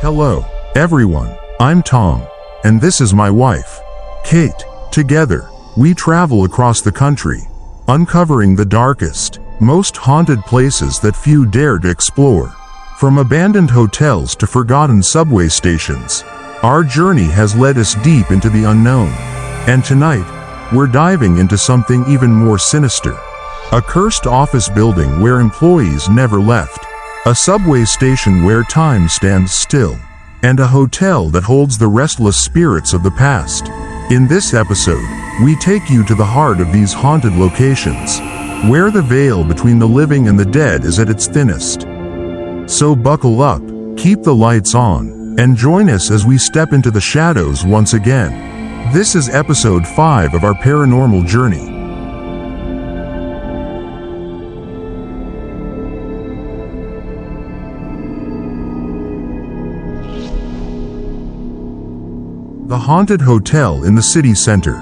Hello, everyone. I'm Tom, and this is my wife, Kate. Together, we travel across the country, uncovering the darkest, most haunted places that few dare to explore. From abandoned hotels to forgotten subway stations, our journey has led us deep into the unknown. And tonight, we're diving into something even more sinister. A cursed office building where employees never left, a subway station where time stands still, and a hotel that holds the restless spirits of the past. In this episode, we take you to the heart of these haunted locations, where the veil between the living and the dead is at its thinnest. So buckle up, keep the lights on, and join us as we step into the shadows once again. This is episode 5 of our paranormal journey. The haunted hotel in the city center.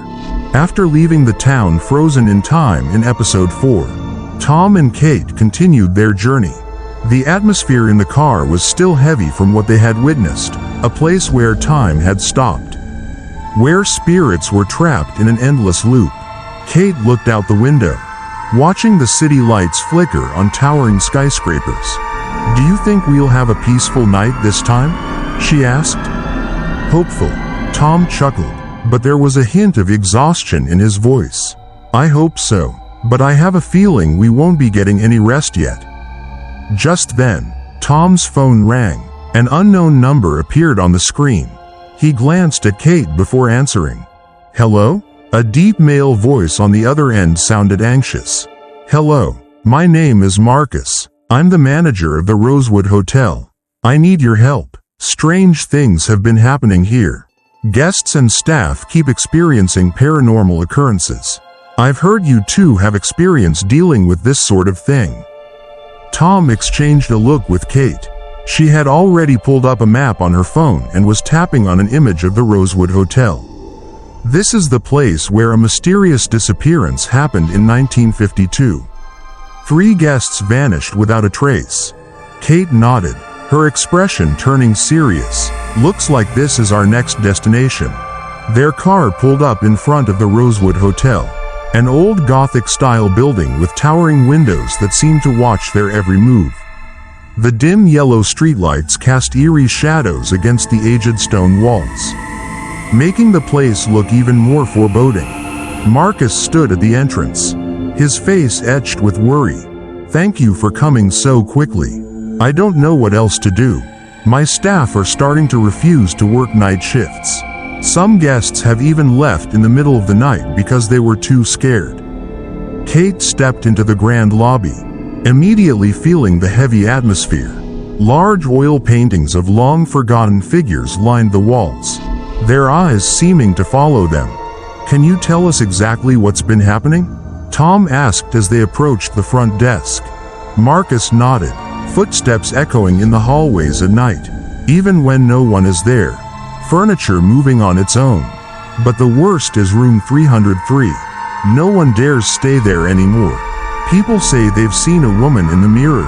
After leaving the town frozen in time in episode 4, Tom and Kate continued their journey. The atmosphere in the car was still heavy from what they had witnessed, a place where time had stopped, where spirits were trapped in an endless loop. Kate looked out the window, watching the city lights flicker on towering skyscrapers. "Do you think we'll have a peaceful night this time?" she asked. Hopeful, Tom chuckled, but there was a hint of exhaustion in his voice. "I hope so, but I have a feeling we won't be getting any rest yet." Just then, Tom's phone rang. An unknown number appeared on the screen. He glanced at Kate before answering. "Hello?" A deep male voice on the other end sounded anxious. "Hello, my name is Marcus. I'm the manager of the Rosewood Hotel. I need your help. Strange things have been happening here. Guests and staff keep experiencing paranormal occurrences. I've heard you two have experience dealing with this sort of thing." Tom exchanged a look with Kate. She had already pulled up a map on her phone and was tapping on an image of the Rosewood Hotel. This is the place where a mysterious disappearance happened in 1952. 3 guests vanished without a trace. Kate nodded, her expression turning serious. "Looks like this is our next destination." Their car pulled up in front of the Rosewood Hotel, an old Gothic-style building with towering windows that seemed to watch their every move. The dim yellow streetlights cast eerie shadows against the aged stone walls, making the place look even more foreboding. Marcus stood at the entrance, his face etched with worry. "Thank you for coming so quickly. I don't know what else to do. My staff are starting to refuse to work night shifts. Some guests have even left in the middle of the night because they were too scared." Kate stepped into the grand lobby, immediately feeling the heavy atmosphere. Large oil paintings of long-forgotten figures lined the walls, their eyes seeming to follow them. "Can you tell us exactly what's been happening?" Tom asked as they approached the front desk. Marcus nodded, footsteps echoing in the hallways at night, even when no one is there. Furniture moving on its own. "But the worst is room 303. No one dares stay there anymore. People say they've seen a woman in the mirror."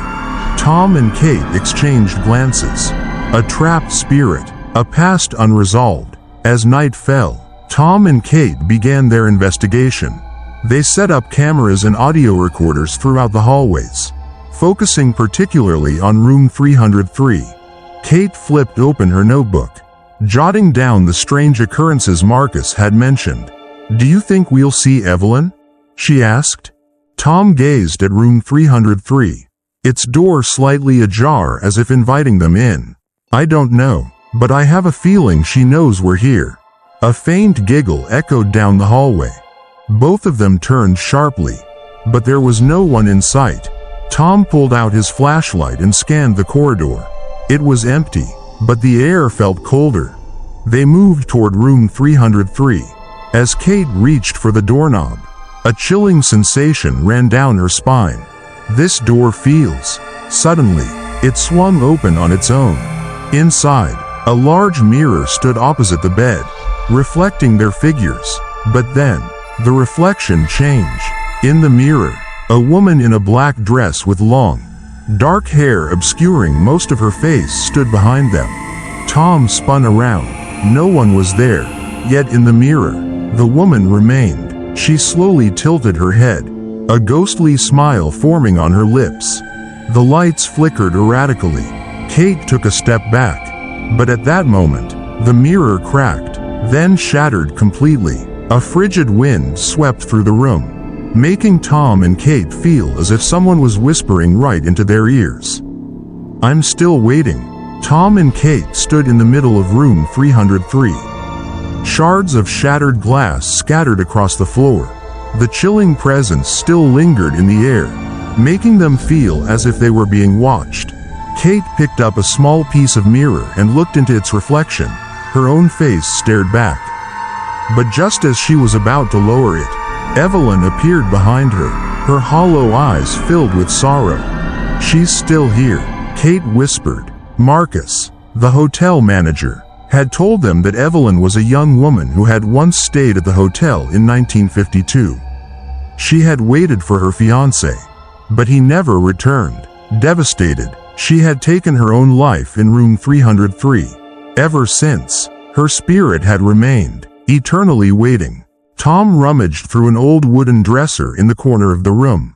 Tom and Kate exchanged glances. A trapped spirit, a past unresolved. As night fell, Tom and Kate began their investigation. They set up cameras and audio recorders throughout the hallways, focusing particularly on room 303. Kate flipped open her notebook, jotting down the strange occurrences Marcus had mentioned. "Do you think we'll see Evelyn?" she asked. Tom gazed at room 303, its door slightly ajar as if inviting them in. "I don't know, but I have a feeling she knows we're here." A faint giggle echoed down the hallway. Both of them turned sharply, but there was no one in sight. Tom pulled out his flashlight and scanned the corridor. It was empty, but the air felt colder. They moved toward room 303. As Kate reached for the doorknob, a chilling sensation ran down her spine. "This door feels..." Suddenly, it swung open on its own. Inside, a large mirror stood opposite the bed, reflecting their figures. But then, the reflection changed. In the mirror, a woman in a black dress with long, dark hair obscuring most of her face stood behind them. Tom spun around. No one was there. Yet in the mirror, the woman remained. She slowly tilted her head, a ghostly smile forming on her lips. The lights flickered erratically. Kate took a step back, but at that moment, the mirror cracked, then shattered completely. A frigid wind swept through the room, making Tom and Kate feel as if someone was whispering right into their ears. "I'm still waiting." Tom and Kate stood in the middle of room 303. Shards of shattered glass scattered across the floor. The chilling presence still lingered in the air, making them feel as if they were being watched. Kate picked up a small piece of mirror and looked into its reflection. Her own face stared back. But just as she was about to lower it, Evelyn appeared behind her, her hollow eyes filled with sorrow. "She's still here," Kate whispered. Marcus, the hotel manager, had told them that Evelyn was a young woman who had once stayed at the hotel in 1952. She had waited for her fiancé, but he never returned. Devastated, she had taken her own life in room 303. Ever since, her spirit had remained, eternally waiting. Tom rummaged through an old wooden dresser in the corner of the room.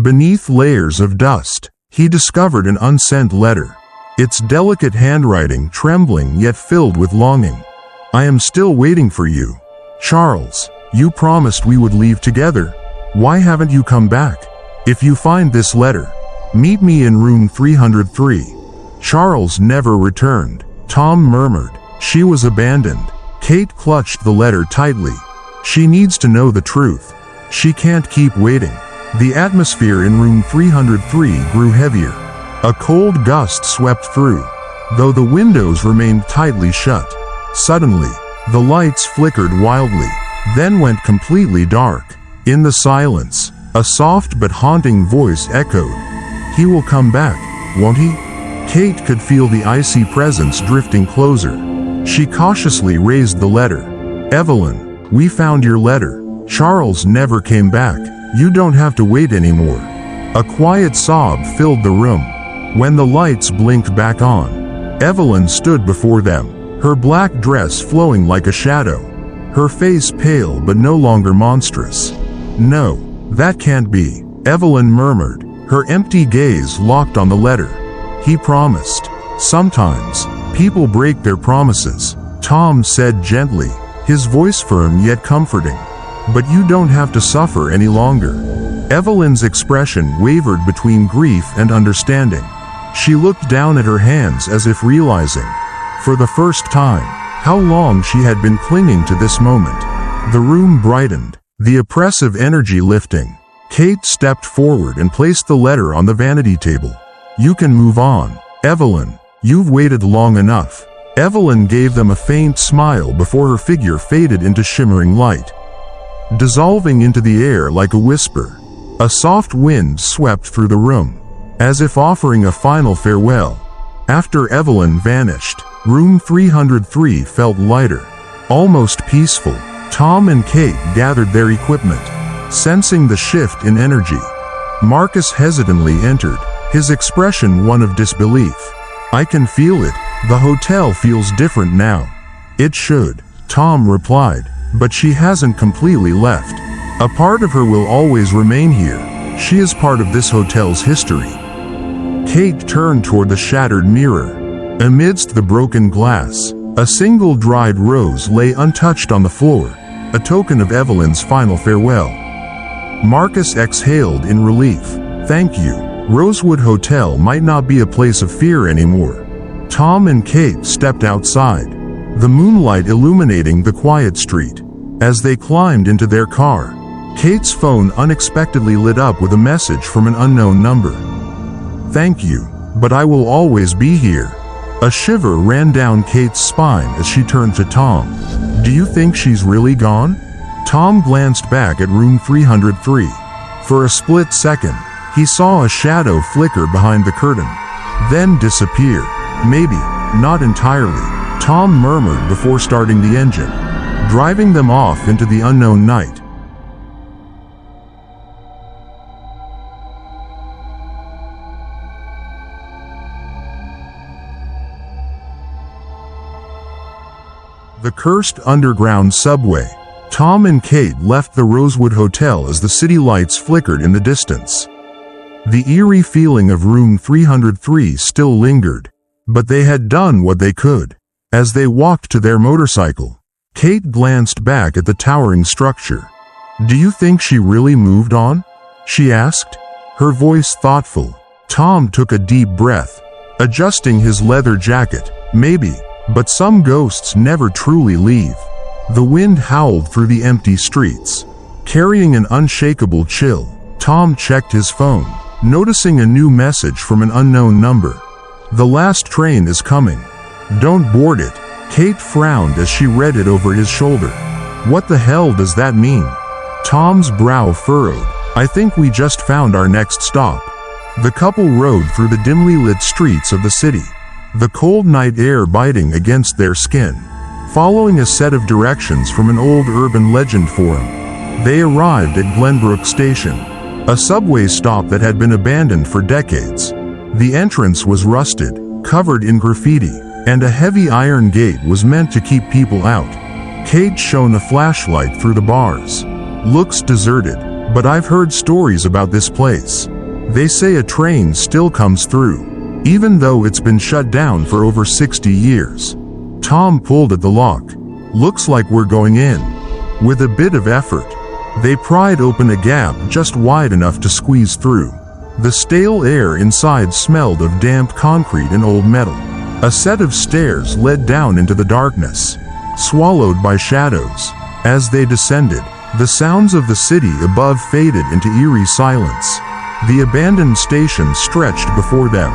Beneath layers of dust, he discovered an unsent letter, its delicate handwriting trembling yet filled with longing. "I am still waiting for you. Charles, you promised we would leave together. Why haven't you come back? If you find this letter, meet me in room 303. Charles never returned, Tom murmured. She was abandoned. Kate clutched the letter tightly. She needs to know the truth. She can't keep waiting. The atmosphere in room 303 grew heavier. A cold gust swept through, though the windows remained tightly shut. Suddenly, the lights flickered wildly, then went completely dark. In the silence, a soft but haunting voice echoed. "He will come back, won't he?" Kate could feel the icy presence drifting closer. She cautiously raised the letter. "Evelyn, we found your letter. Charles never came back. You don't have to wait anymore." A quiet sob filled the room. When the lights blinked back on, Evelyn stood before them, her black dress flowing like a shadow, her face pale but no longer monstrous. "No, that can't be," Evelyn murmured, her empty gaze locked on the letter. "He promised. Sometimes, people break their promises," Tom said gently, his voice firm yet comforting. "But you don't have to suffer any longer." Evelyn's expression wavered between grief and understanding. She looked down at her hands as if realizing, for the first time, how long she had been clinging to this moment. The room brightened, the oppressive energy lifting. Kate stepped forward and placed the letter on the vanity table. "You can move on, Evelyn. You've waited long enough." Evelyn gave them a faint smile before her figure faded into shimmering light, dissolving into the air like a whisper. A soft wind swept through the room, as if offering a final farewell. After Evelyn vanished, room 303 felt lighter, almost peaceful. Tom and Kate gathered their equipment, sensing the shift in energy. Marcus hesitantly entered, his expression one of disbelief. "I can feel it. The hotel feels different now." "It should," Tom replied, "but she hasn't completely left. A part of her will always remain here. She is part of this hotel's history." Kate turned toward the shattered mirror. Amidst the broken glass, a single dried rose lay untouched on the floor, a token of Evelyn's final farewell. Marcus exhaled in relief. "Thank you. Rosewood Hotel might not be a place of fear anymore." Tom and Kate stepped outside, the moonlight illuminating the quiet street. As they climbed into their car, Kate's phone unexpectedly lit up with a message from an unknown number. "Thank you, but I will always be here." A shiver ran down Kate's spine as she turned to Tom. "Do you think she's really gone?" Tom glanced back at room 303. For a split second, he saw a shadow flicker behind the curtain, then disappear. "Maybe, not entirely," Tom murmured before starting the engine, driving them off into the unknown night. The cursed underground subway. Tom and Kate left the Rosewood Hotel as the city lights flickered in the distance. The eerie feeling of room 303 still lingered, but they had done what they could. As they walked to their motorcycle, Kate glanced back at the towering structure. "Do you think she really moved on?" she asked, her voice thoughtful. Tom took a deep breath, adjusting his leather jacket. "Maybe, but some ghosts never truly leave." The wind howled through the empty streets, carrying an unshakable chill. Tom checked his phone, noticing a new message from an unknown number. "The last train is coming. Don't board it." Kate frowned as she read it over his shoulder. "What the hell does that mean?" Tom's brow furrowed. "I think we just found our next stop." The couple rode through the dimly lit streets of the city, the cold night air biting against their skin. Following a set of directions from an old urban legend forum, they arrived at Glenbrook Station, a subway stop that had been abandoned for decades. The entrance was rusted, covered in graffiti, and a heavy iron gate was meant to keep people out. Kate shone a flashlight through the bars. "Looks deserted, but I've heard stories about this place. They say a train still comes through, even though it's been shut down for over 60 years. Tom pulled at the lock. "Looks like we're going in." With a bit of effort, they pried open a gap just wide enough to squeeze through. The stale air inside smelled of damp concrete and old metal. A set of stairs led down into the darkness, swallowed by shadows. As they descended, the sounds of the city above faded into eerie silence. The abandoned station stretched before them,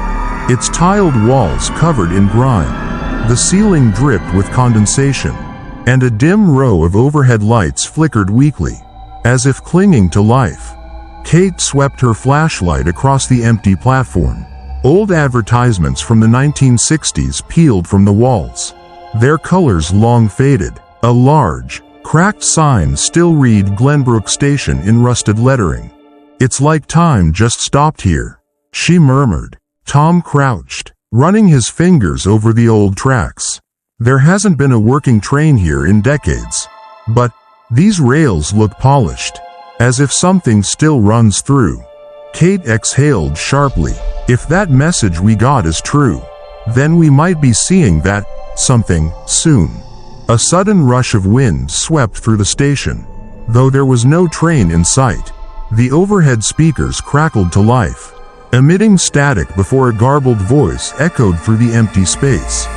its tiled walls covered in grime. The ceiling dripped with condensation, and a dim row of overhead lights flickered weakly, as if clinging to life. Kate swept her flashlight across the empty platform. Old advertisements from the 1960s peeled from the walls, their colors long faded. A large, cracked sign still read Glenbrook Station in rusted lettering. "It's like time just stopped here," she murmured. Tom crouched, running his fingers over the old tracks. There hasn't been a working train here in decades, but these rails look polished, as if something still runs through. Kate exhaled sharply. If that message we got is true, then we might be seeing that something soon. A sudden rush of wind swept through the station, though there was no train in sight. The overhead speakers crackled to life, emitting static before a garbled voice echoed through the empty space.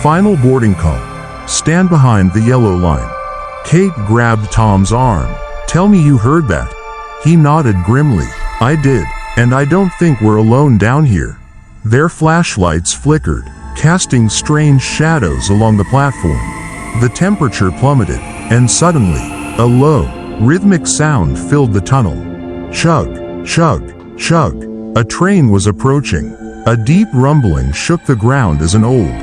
"Final boarding call. Stand behind the yellow line." Kate grabbed Tom's arm. "Tell me you heard that." He nodded grimly. "I did, and I don't think we're alone down here." Their flashlights flickered, casting strange shadows along the platform. The temperature plummeted, and suddenly, a low, rhythmic sound filled the tunnel. Chug, chug, chug. A train was approaching. A deep rumbling shook the ground as an old,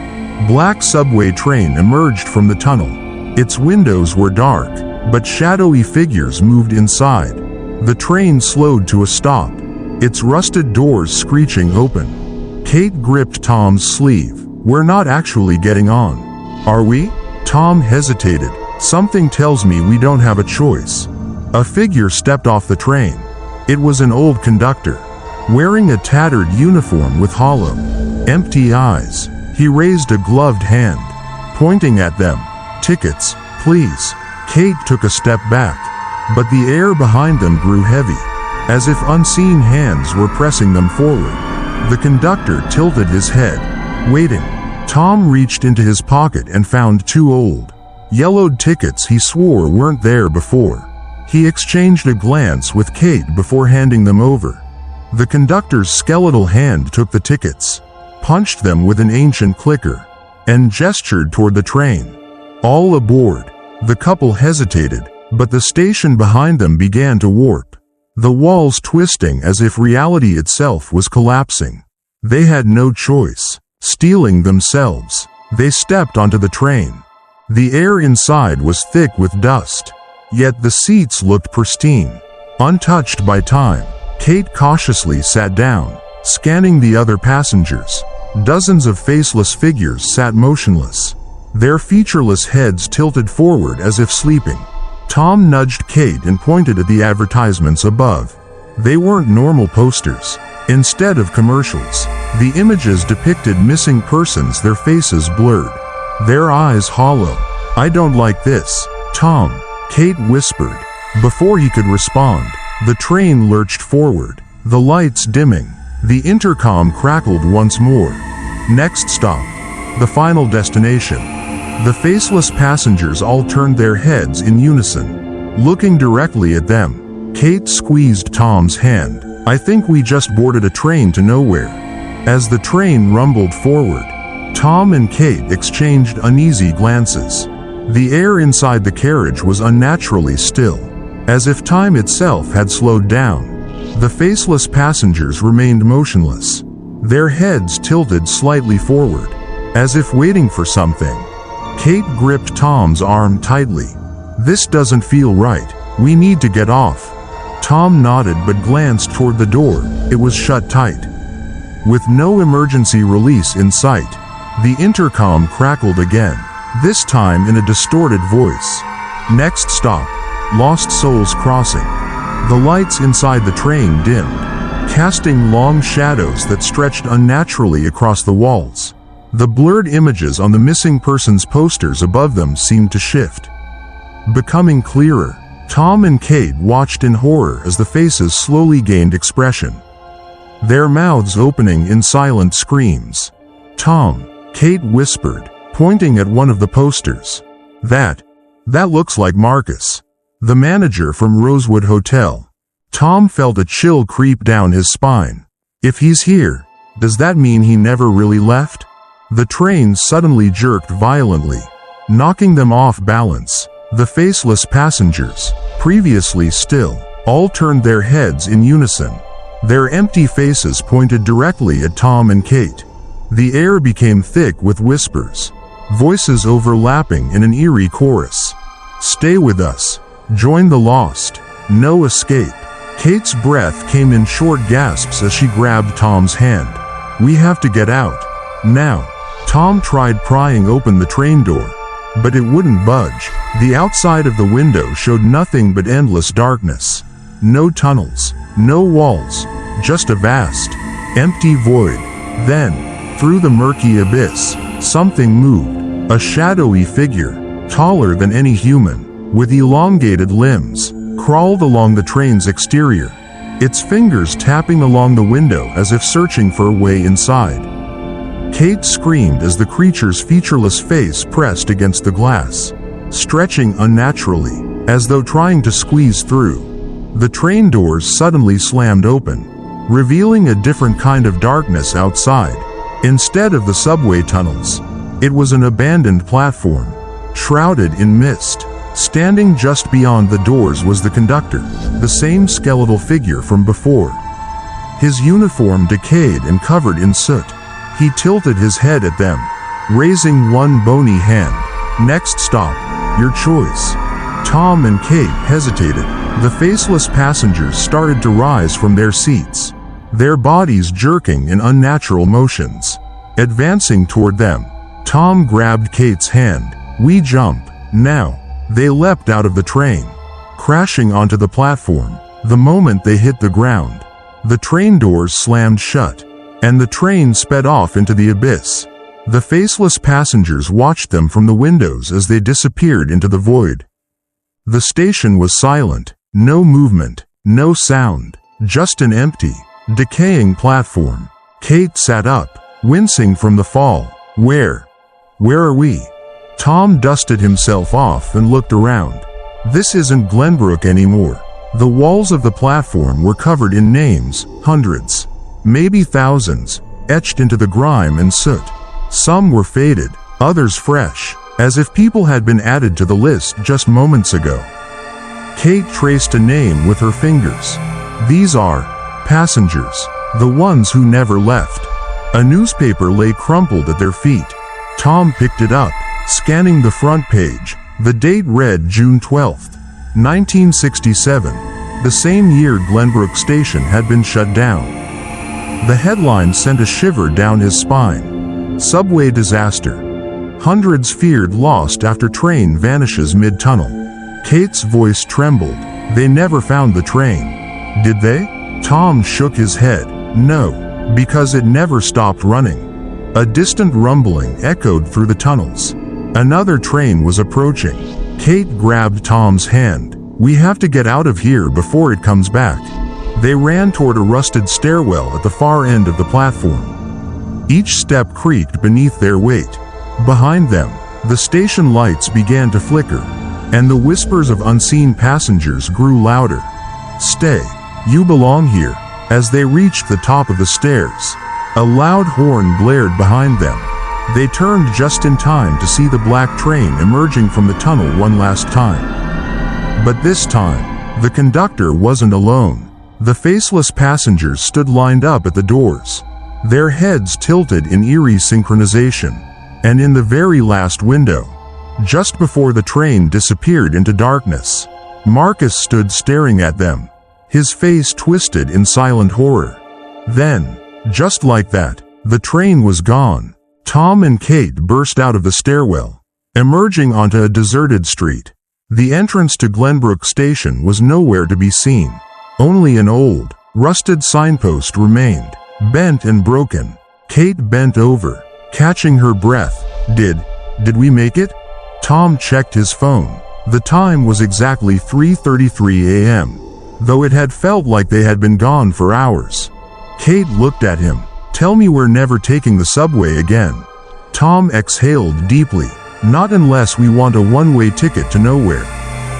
black subway train emerged from the tunnel. Its windows were dark, but shadowy figures moved inside. The train slowed to a stop, its rusted doors screeching open. Kate gripped Tom's sleeve. "We're not actually getting on, are we?" Tom hesitated. "Something tells me we don't have a choice." A figure stepped off the train. It was an old conductor, wearing a tattered uniform with hollow, empty eyes. He raised a gloved hand, pointing at them. "Tickets, please." Kate took a step back, but the air behind them grew heavy, as if unseen hands were pressing them forward. The conductor tilted his head, waiting. Tom reached into his pocket and found two old, yellowed tickets he swore weren't there before. He exchanged a glance with Kate before handing them over. The conductor's skeletal hand took the tickets, punched them with an ancient clicker, and gestured toward the train. "All aboard." The couple hesitated, but the station behind them began to warp, the walls twisting as if reality itself was collapsing. They had no choice. Steeling themselves, they stepped onto the train. The air inside was thick with dust, yet the seats looked pristine, untouched by time. Kate cautiously sat down, scanning the other passengers. Dozens of faceless figures sat motionless, their featureless heads tilted forward as if sleeping. Tom nudged Kate and pointed at the advertisements above. They weren't normal posters. Instead of commercials, the images depicted missing persons, their faces blurred, their eyes hollow. "I don't like this, Tom," Kate whispered. Before he could respond, the train lurched forward, the lights dimming. The intercom crackled once more. "Next stop. The final destination." The faceless passengers all turned their heads in unison, looking directly at them. Kate squeezed Tom's hand. "I think we just boarded a train to nowhere." As the train rumbled forward, Tom and Kate exchanged uneasy glances. The air inside the carriage was unnaturally still, as if time itself had slowed down. The faceless passengers remained motionless, their heads tilted slightly forward, as if waiting for something. Kate gripped Tom's arm tightly. "This doesn't feel right. We need to get off." Tom nodded but glanced toward the door. It was shut tight. With no emergency release in sight, the intercom crackled again, this time in a distorted voice. "Next stop, Lost Souls Crossing." The lights inside the train dimmed, casting long shadows that stretched unnaturally across the walls. The blurred images on the missing persons posters above them seemed to shift, becoming clearer. Tom and Kate watched in horror as the faces slowly gained expression, their mouths opening in silent screams. "Tom," Kate whispered, pointing at one of the posters. That looks like Marcus, the manager from Rosewood Hotel." Tom felt a chill creep down his spine. If he's here, does that mean he never really left? The train suddenly jerked violently, knocking them off balance. The faceless passengers, previously still, all turned their heads in unison. Their empty faces pointed directly at Tom and Kate. The air became thick with whispers, voices overlapping in an eerie chorus. "Stay with us. Join the lost. No escape." Kate's breath came in short gasps as she grabbed Tom's hand. "We have to get out. Now." Tom tried prying open the train door, but it wouldn't budge. The outside of the window showed nothing but endless darkness. No tunnels, no walls, just a vast, empty void. Then, through the murky abyss, something moved. A shadowy figure, taller than any human, with elongated limbs, crawled along the train's exterior, its fingers tapping along the window as if searching for a way inside. Kate screamed as the creature's featureless face pressed against the glass, stretching unnaturally, as though trying to squeeze through. The train doors suddenly slammed open, revealing a different kind of darkness outside. Instead of the subway tunnels, it was an abandoned platform, shrouded in mist. Standing just beyond the doors was the conductor, the same skeletal figure from before. His uniform decayed and covered in soot. He tilted his head at them, raising one bony hand. "Next stop, your choice." Tom and Kate hesitated. The faceless passengers started to rise from their seats, their bodies jerking in unnatural motions. Advancing toward them, Tom grabbed Kate's hand. "We jump, now." They leapt out of the train, crashing onto the platform. The moment they hit the ground, the train doors slammed shut, and the train sped off into the abyss. The faceless passengers watched them from the windows as they disappeared into the void. The station was silent, no movement, no sound, just an empty, decaying platform. Kate sat up, wincing from the fall. Where are we?" Tom dusted himself off and looked around. This isn't Glenbrook anymore. The walls of the platform were covered in names, hundreds, maybe thousands, etched into the grime and soot. Some were faded, others fresh, as if people had been added to the list just moments ago. Kate traced a name with her fingers. "These are passengers, the ones who never left." A newspaper lay crumpled at their feet. Tom picked it up, scanning the front page. The date read June 12th, 1967, the same year Glenbrook Station had been shut down. The headline sent a shiver down his spine. "Subway disaster. Hundreds feared lost after train vanishes mid-tunnel. Kate's voice trembled. They never found the train. Did they? Tom shook his head. No, because it never stopped running. A distant rumbling echoed through the tunnels. Another train was approaching. Kate grabbed Tom's hand. We have to get out of here before it comes back. They ran toward a rusted stairwell at the far end of the platform. Each step creaked beneath their weight. Behind them, the station lights began to flicker, and the whispers of unseen passengers grew louder. Stay, you belong here. As they reached the top of the stairs, a loud horn blared behind them. They turned just in time to see the black train emerging from the tunnel one last time. But this time, the conductor wasn't alone. The faceless passengers stood lined up at the doors, their heads tilted in eerie synchronization. And in the very last window, just before the train disappeared into darkness, Marcus stood staring at them, his face twisted in silent horror. Then, just like that, the train was gone. Tom and Kate burst out of the stairwell, emerging onto a deserted street. The entrance to Glenbrook Station was nowhere to be seen. Only an old, rusted signpost remained, bent and broken. Kate bent over, catching her breath. Did we make it? Tom checked his phone. The time was exactly 3:33 a.m., though it had felt like they had been gone for hours. Kate looked at him. Tell me we're never taking the subway again. Tom exhaled deeply. Not unless we want a one-way ticket to nowhere.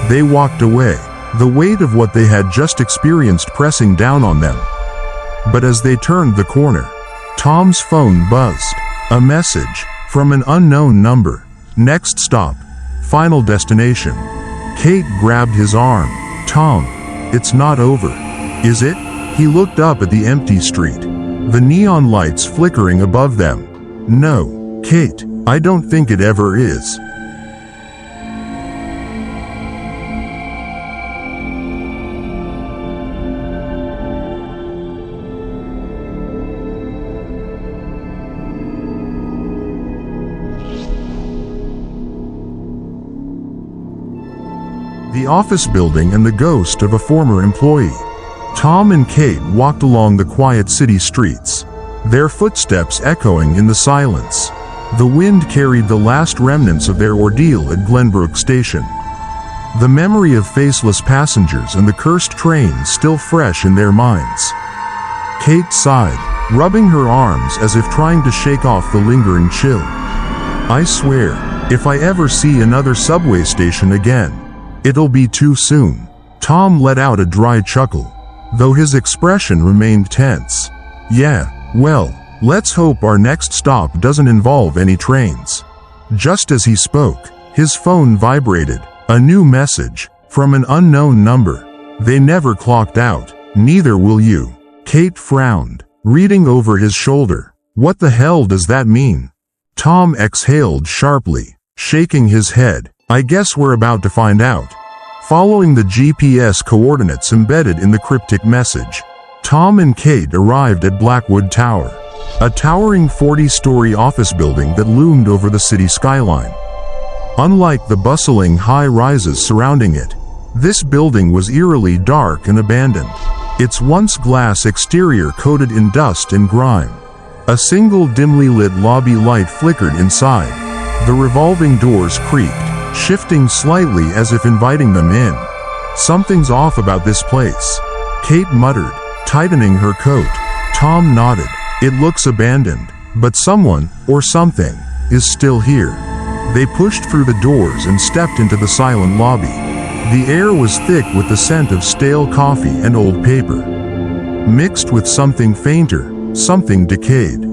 They walked away, the weight of what they had just experienced pressing down on them. But as they turned the corner, Tom's phone buzzed. A message from an unknown number. Next stop, final destination. Kate grabbed his arm. Tom, it's not over, is it? He looked up at the empty street, the neon lights flickering above them. No, Kate, I don't think it ever is. The office building and the ghost of a former employee. Tom and Kate walked along the quiet city streets, their footsteps echoing in the silence. The wind carried the last remnants of their ordeal at Glenbrook Station. The memory of faceless passengers and the cursed train still fresh in their minds. Kate sighed, rubbing her arms as if trying to shake off the lingering chill. I swear, if I ever see another subway station again, it'll be too soon. Tom let out a dry chuckle, though his expression remained tense. Yeah, well, let's hope our next stop doesn't involve any trains. Just as he spoke, his phone vibrated, a new message, from an unknown number. They never clocked out, neither will you. Kate frowned, reading over his shoulder. What the hell does that mean? Tom exhaled sharply, shaking his head. I guess we're about to find out. Following the GPS coordinates embedded in the cryptic message, Tom and Kate arrived at Blackwood Tower, a towering 40-story office building that loomed over the city skyline. Unlike the bustling high-rises surrounding it, this building was eerily dark and abandoned, its once glass exterior coated in dust and grime. A single dimly lit lobby light flickered inside. The revolving doors creaked, shifting slightly as if inviting them in. Something's off about this place, Kate muttered, tightening her coat. Tom nodded. It looks abandoned, but someone, or something, is still here. They pushed through the doors and stepped into the silent lobby. The air was thick with the scent of stale coffee and old paper, mixed with something fainter, something decayed.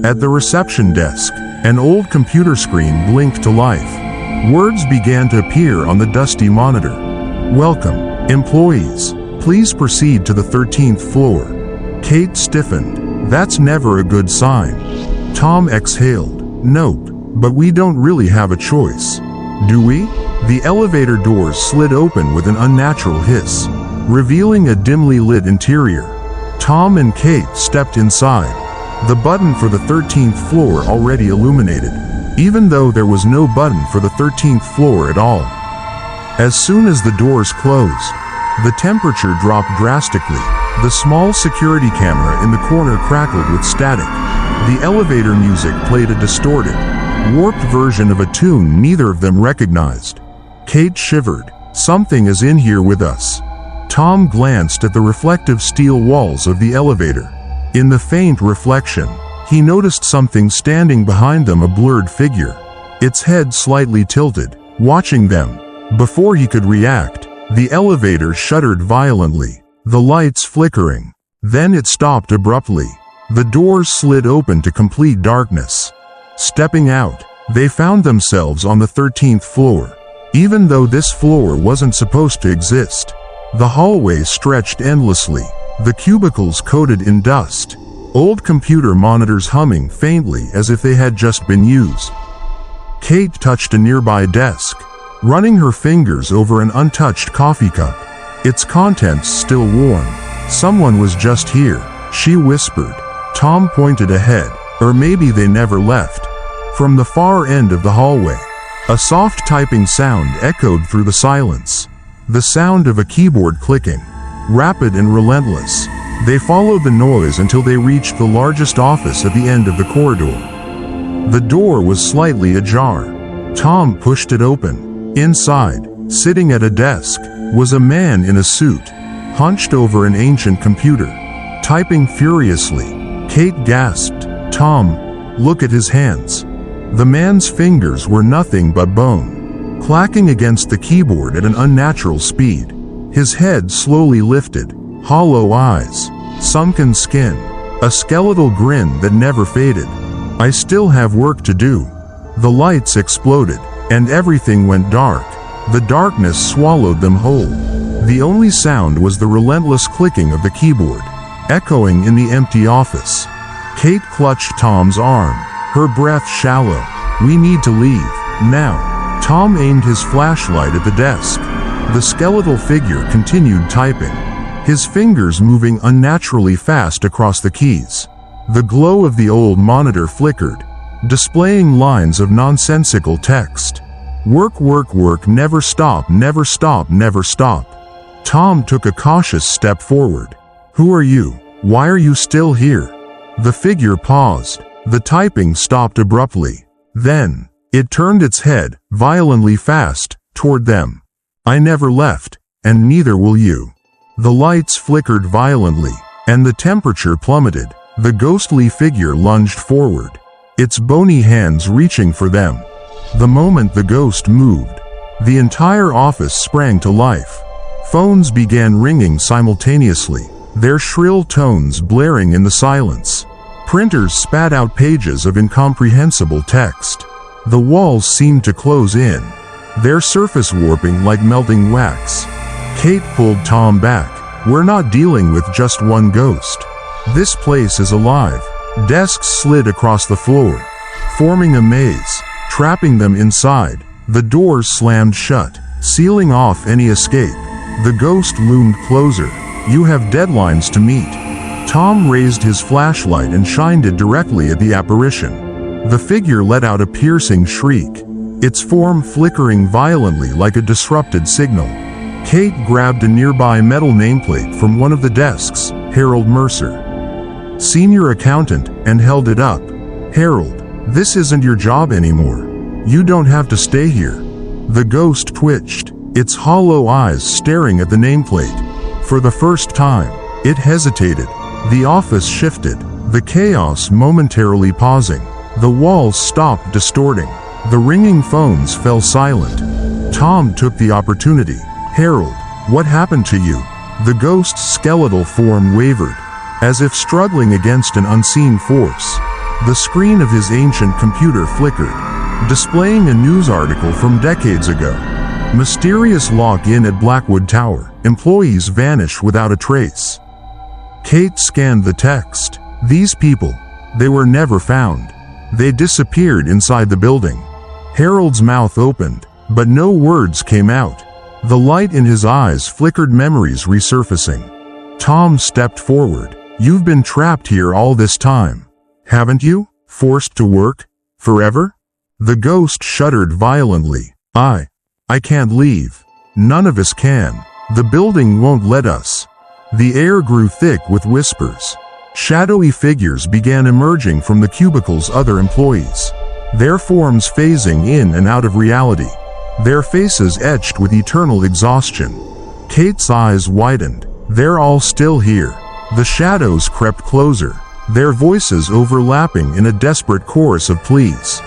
At the reception desk, an old computer screen blinked to life. Words began to appear on the dusty monitor. Welcome, employees. Please proceed to the 13th floor. Kate stiffened. That's never a good sign. Tom exhaled. Nope, but we don't really have a choice. Do we? The elevator doors slid open with an unnatural hiss, revealing a dimly lit interior. Tom and Kate stepped inside, the button for the 13th floor already illuminated. even though there was no button for the 13th floor at all. As soon as the doors closed, the temperature dropped drastically. The small security camera in the corner crackled with static. The elevator music played a distorted, warped version of a tune neither of them recognized. Kate shivered. Something is in here with us. Tom glanced at the reflective steel walls of the elevator. In the faint reflection, he noticed something standing behind them, a blurred figure, its head slightly tilted, watching them. Before he could react, the elevator shuddered violently, the lights flickering. Then it stopped abruptly. The doors slid open to complete darkness. Stepping out, they found themselves on the 13th floor. Even though this floor wasn't supposed to exist, the hallway stretched endlessly, the cubicles coated in dust, old computer monitors humming faintly as if they had just been used. Kate touched a nearby desk, running her fingers over an untouched coffee cup, its contents still warm. Someone was just here, she whispered. Tom pointed ahead, or maybe they never left. From the far end of the hallway, a soft typing sound echoed through the silence. The sound of a keyboard clicking, rapid and relentless. They followed the noise until they reached the largest office at the end of the corridor. The door was slightly ajar. Tom pushed it open. Inside, sitting at a desk, was a man in a suit, hunched over an ancient computer, typing furiously. Kate gasped. "Tom, look at his hands." The man's fingers were nothing but bone, clacking against the keyboard at an unnatural speed. His head slowly lifted, hollow eyes, sunken skin, a skeletal grin that never faded. "I still have work to do." The lights exploded, and everything went dark. The darkness swallowed them whole. The only sound was the relentless clicking of the keyboard, echoing in the empty office. Kate clutched Tom's arm, her breath shallow. "We need to leave, now." Tom aimed his flashlight at the desk. The skeletal figure continued typing, his fingers moving unnaturally fast across the keys. The glow of the old monitor flickered, displaying lines of nonsensical text. "Work, work, work, never stop, never stop, never stop." Tom took a cautious step forward. "Who are you? Why are you still here?" The figure paused. The typing stopped abruptly. Then, it turned its head, violently fast, toward them. "I never left, and neither will you." The lights flickered violently, and the temperature plummeted. The ghostly figure lunged forward, its bony hands reaching for them. The moment the ghost moved, the entire office sprang to life. Phones began ringing simultaneously, their shrill tones blaring in the silence. Printers spat out pages of incomprehensible text. The walls seemed to close in, their surface warping like melting wax. Kate pulled Tom back. "We're not dealing with just one ghost. This place is alive." Desks slid across the floor, forming a maze, trapping them inside. The doors slammed shut, sealing off any escape. The ghost loomed closer. "You have deadlines to meet." Tom raised his flashlight and shined it directly at the apparition. The figure let out a piercing shriek, its form flickering violently like a disrupted signal. Kate grabbed a nearby metal nameplate from one of the desks, Harold Mercer, senior accountant, and held it up. "Harold, this isn't your job anymore. You don't have to stay here." The ghost twitched, its hollow eyes staring at the nameplate. For the first time, it hesitated. The office shifted, the chaos momentarily pausing. The walls stopped distorting. The ringing phones fell silent. Tom took the opportunity. "Harold, what happened to you?" The ghost's skeletal form wavered, as if struggling against an unseen force. The screen of his ancient computer flickered, displaying a news article from decades ago. "Mysterious lock-in at Blackwood Tower. Employees vanish without a trace." Kate scanned the text. These people, they were never found. They disappeared inside the building. Harold's mouth opened, but no words came out. The light in his eyes flickered, memories resurfacing. Tom stepped forward. "You've been trapped here all this time, haven't you? Forced to work? Forever?" The ghost shuddered violently. I can't leave. None of us can. The building won't let us. The air grew thick with whispers. Shadowy figures began emerging from the cubicle's other employees, their forms phasing in and out of reality, their faces etched with eternal exhaustion. Kate's eyes widened. They're all still here. The shadows crept closer, their voices overlapping in a desperate chorus of pleas.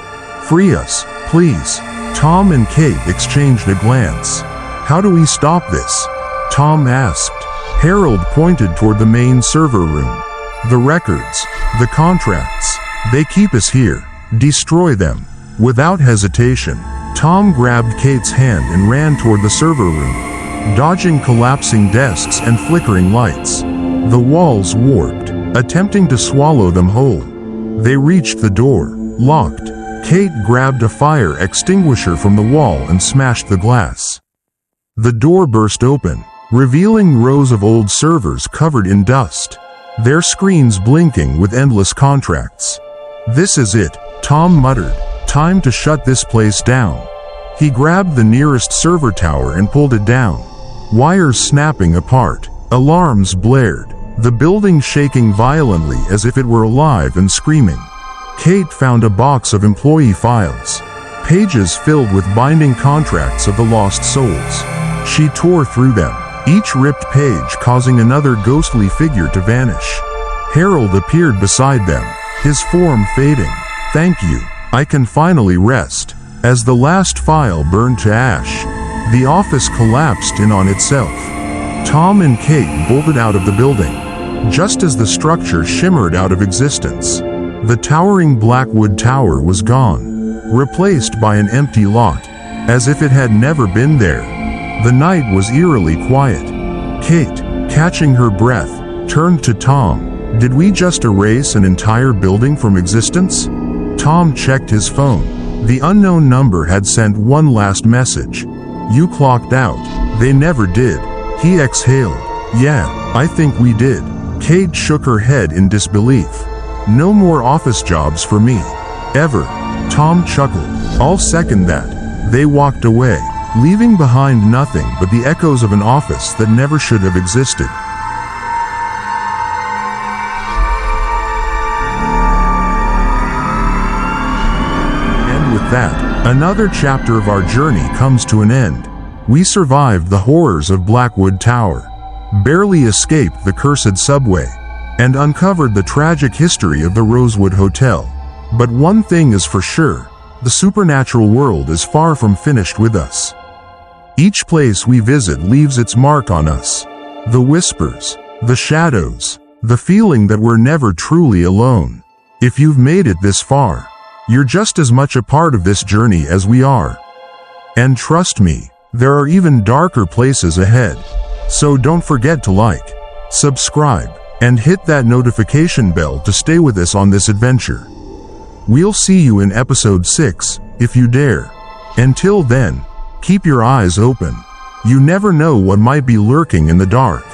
Free us, please. Tom and Kate exchanged a glance. How do we stop this? Tom asked. Harold pointed toward the main server room. The records, the contracts, they keep us here. Destroy them. Without hesitation, Tom grabbed Kate's hand and ran toward the server room, dodging collapsing desks and flickering lights. The walls warped, attempting to swallow them whole. They reached the door, locked. Kate grabbed a fire extinguisher from the wall and smashed the glass. The door burst open, revealing rows of old servers covered in dust, their screens blinking with endless contracts. This is it, Tom muttered. Time to shut this place down. He grabbed the nearest server tower and pulled it down. Wires snapping apart, alarms blared, the building shaking violently as if it were alive and screaming. Kate found a box of employee files, pages filled with binding contracts of the lost souls. She tore through them, each ripped page causing another ghostly figure to vanish. Harold appeared beside them, his form fading. Thank you. I can finally rest. As the last file burned to ash, the office collapsed in on itself. Tom and Kate bolted out of the building, just as the structure shimmered out of existence. The towering Blackwood Tower was gone, replaced by an empty lot, as if it had never been there. The night was eerily quiet. Kate, catching her breath, turned to Tom. Did we just erase an entire building from existence? Tom checked his phone. The unknown number had sent one last message. You clocked out. They never did. He exhaled. Yeah, I think we did. Kate shook her head in disbelief. No more office jobs for me. Ever. Tom chuckled. I'll second that. They walked away, leaving behind nothing but the echoes of an office that never should have existed. And with that, another chapter of our journey comes to an end. We survived the horrors of Blackwood Tower, barely escaped the cursed subway, and uncovered the tragic history of the Rosewood Hotel. But one thing is for sure, the supernatural world is far from finished with us. Each place we visit leaves its mark on us. The whispers, the shadows, the feeling that we're never truly alone. If you've made it this far, you're just as much a part of this journey as we are. And trust me, there are even darker places ahead. So don't forget to like, subscribe, and hit that notification bell to stay with us on this adventure. We'll see you in episode 6, if you dare. Until then, keep your eyes open. You never know what might be lurking in the dark.